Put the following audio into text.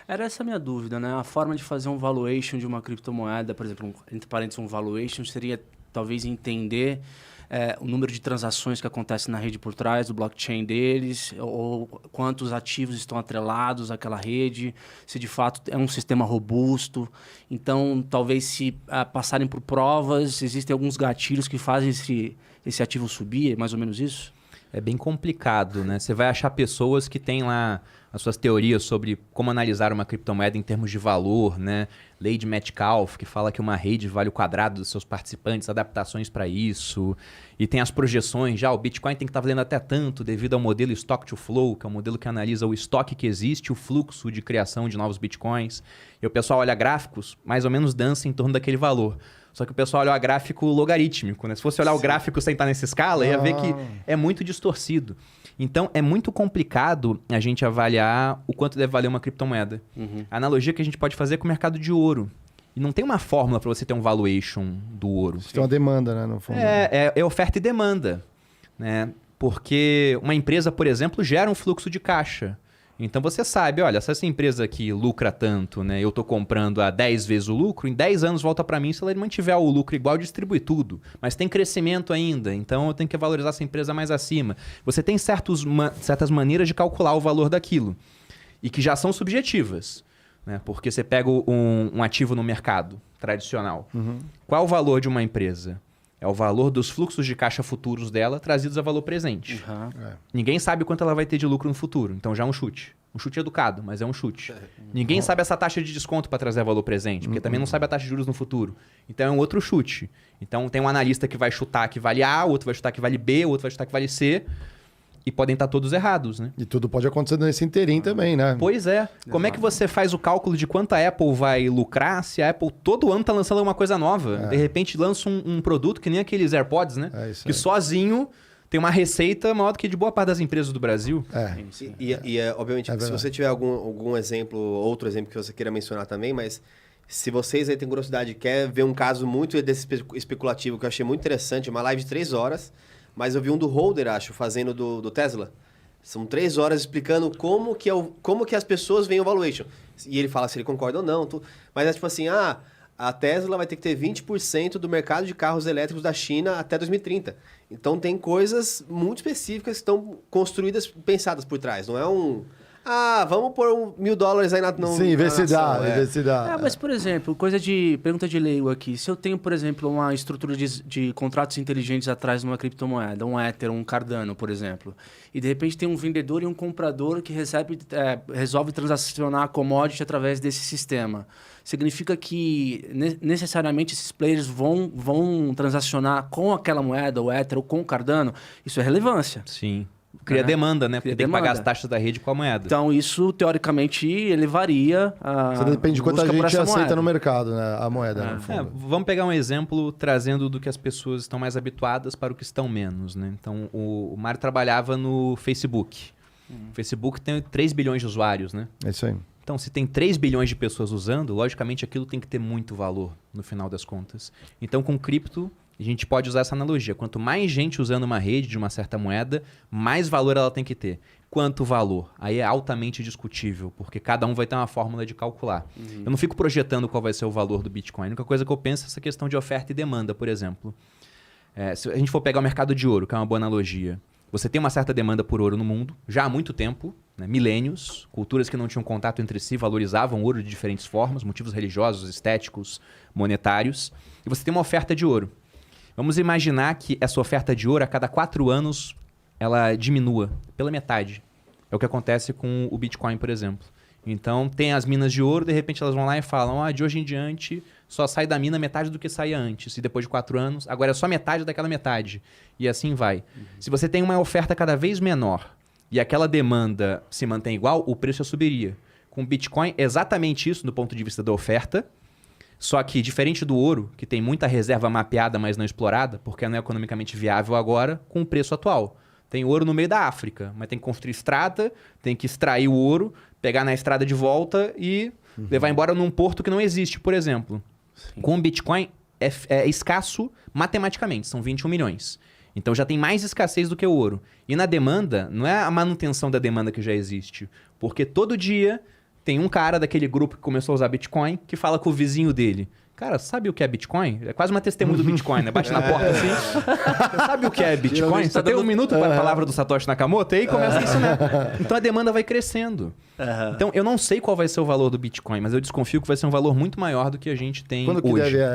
Era essa a minha dúvida, né? A forma de fazer um valuation de uma criptomoeda, por exemplo, entre parênteses, um valuation, seria talvez entender o número de transações que acontecem na rede por trás do blockchain deles, ou quantos ativos estão atrelados àquela rede, se de fato é um sistema robusto. Então, talvez se passarem por provas, existem alguns gatilhos que fazem esse ativo subir, é mais ou menos isso? É bem complicado, né? Você vai achar pessoas que têm lá as suas teorias sobre como analisar uma criptomoeda em termos de valor, né? Lei de Metcalfe, que fala que uma rede vale o quadrado dos seus participantes, adaptações para isso. E tem as projeções, já o Bitcoin tem que estar valendo até tanto devido ao modelo Stock to Flow, que é um modelo que analisa o estoque que existe, o fluxo de criação de novos Bitcoins. E o pessoal olha gráficos, mais ou menos dança em torno daquele valor. Só que o pessoal olha o gráfico logarítmico, né? Se fosse olhar o gráfico sem estar nessa escala, ia ver que é muito distorcido. Então, é muito complicado a gente avaliar o quanto deve valer uma criptomoeda. A analogia que a gente pode fazer é com o mercado de ouro. E não tem uma fórmula para você ter um valuation do ouro. Você tem uma demanda, né? No fundo. É oferta e demanda, né? Porque uma empresa, por exemplo, gera um fluxo de caixa. Então você sabe, olha, se essa empresa aqui lucra tanto, né? Eu estou comprando a 10 vezes o lucro, em 10 anos volta para mim, se ela mantiver o lucro igual, distribui tudo. Mas tem crescimento ainda, então eu tenho que valorizar essa empresa mais acima. Você tem certas maneiras de calcular o valor daquilo. E que já são subjetivas, né? Porque você pega um ativo no mercado tradicional. Qual é o valor de uma empresa? É o valor dos fluxos de caixa futuros dela trazidos a valor presente. Ninguém sabe quanto ela vai ter de lucro no futuro. Então já é um chute. Um chute educado, mas é um chute. Ninguém sabe essa taxa de desconto para trazer valor presente, porque também não sabe a taxa de juros no futuro. Então é um outro chute. Então tem um analista que vai chutar que vale A, outro vai chutar que vale B, outro vai chutar que vale C. E podem estar todos errados, né? E tudo pode acontecer nesse inteirinho também, né? Pois é. Como é que você faz o cálculo de quanto a Apple vai lucrar se a Apple todo ano está lançando alguma coisa nova? De repente lança um produto que nem aqueles AirPods, né? Que sozinho tem uma receita maior do que de boa parte das empresas do Brasil. Obviamente, se você tiver algum exemplo, outro exemplo que você queira mencionar também, mas se vocês aí têm curiosidade, quer ver um caso muito desse especulativo que eu achei muito interessante, uma live de 3 horas... Mas eu vi um do Holder, acho, fazendo do Tesla. São 3 horas explicando como que as pessoas veem o valuation. E ele fala se ele concorda ou não. Mas é tipo assim, a Tesla vai ter que ter 20% do mercado de carros elétricos da China até 2030. Então tem coisas muito específicas que estão construídas, pensadas por trás. Não é vamos pôr $1.000 aí na Sim, vê se dá. Mas, por exemplo, pergunta de leigo aqui. Se eu tenho, por exemplo, uma estrutura de contratos inteligentes atrás de uma criptomoeda, um Ether, um Cardano, por exemplo, e de repente tem um vendedor e um comprador que resolve transacionar a commodity através desse sistema. Significa que necessariamente esses players vão transacionar com aquela moeda, o Ether ou com o Cardano? Isso é relevância. Sim. Cria demanda, né? Porque tem que pagar as taxas da rede com a moeda. Então, isso, teoricamente, ele varia. Você depende de quanta gente aceita no mercado, né? A moeda. Vamos pegar um exemplo trazendo do que as pessoas estão mais habituadas para o que estão menos, né? Então, o Mário trabalhava no Facebook. O Facebook tem 3 bilhões de usuários, né? É isso aí. Então, se tem 3 bilhões de pessoas usando, logicamente aquilo tem que ter muito valor no final das contas. Então, com cripto, a gente pode usar essa analogia. Quanto mais gente usando uma rede de uma certa moeda, mais valor ela tem que ter. Quanto valor? Aí é altamente discutível, porque cada um vai ter uma fórmula de calcular. Eu não fico projetando qual vai ser o valor do Bitcoin. A única coisa que eu penso é essa questão de oferta e demanda, por exemplo. Se a gente for pegar o mercado de ouro, que é uma boa analogia, você tem uma certa demanda por ouro no mundo, já há muito tempo, né? Milênios, culturas que não tinham contato entre si valorizavam ouro de diferentes formas, motivos religiosos, estéticos, monetários, e você tem uma oferta de ouro. Vamos imaginar que essa oferta de ouro, a cada 4 anos, ela diminua pela metade. É o que acontece com o Bitcoin, por exemplo. Então, tem as minas de ouro, de repente elas vão lá e falam, de hoje em diante, só sai da mina metade do que saía antes. E depois de 4 anos, agora é só metade daquela metade. E assim vai. Se você tem uma oferta cada vez menor e aquela demanda se mantém igual, o preço subiria. Com o Bitcoin, é exatamente isso do ponto de vista da oferta. Só que, diferente do ouro, que tem muita reserva mapeada, mas não explorada, porque não é economicamente viável agora, com o preço atual. Tem ouro no meio da África, mas tem que construir estrada, tem que extrair o ouro, pegar na estrada de volta e levar embora num porto que não existe, por exemplo. Sim. Com o Bitcoin, é escasso matematicamente, são 21 milhões. Então já tem mais escassez do que o ouro. E na demanda, não é a manutenção da demanda que já existe, porque todo dia Tem um cara daquele grupo que começou a usar Bitcoin que fala com o vizinho dele. Cara, sabe o que é Bitcoin? É quase uma testemunha do Bitcoin, né? Bate na porta assim. Você sabe o que é Bitcoin? Você tem um minuto para a palavra do Satoshi Nakamoto? Aí começa isso, né? Então a demanda vai crescendo. Então eu não sei qual vai ser o valor do Bitcoin, mas eu desconfio que vai ser um valor muito maior do que a gente tem Quando que hoje. deve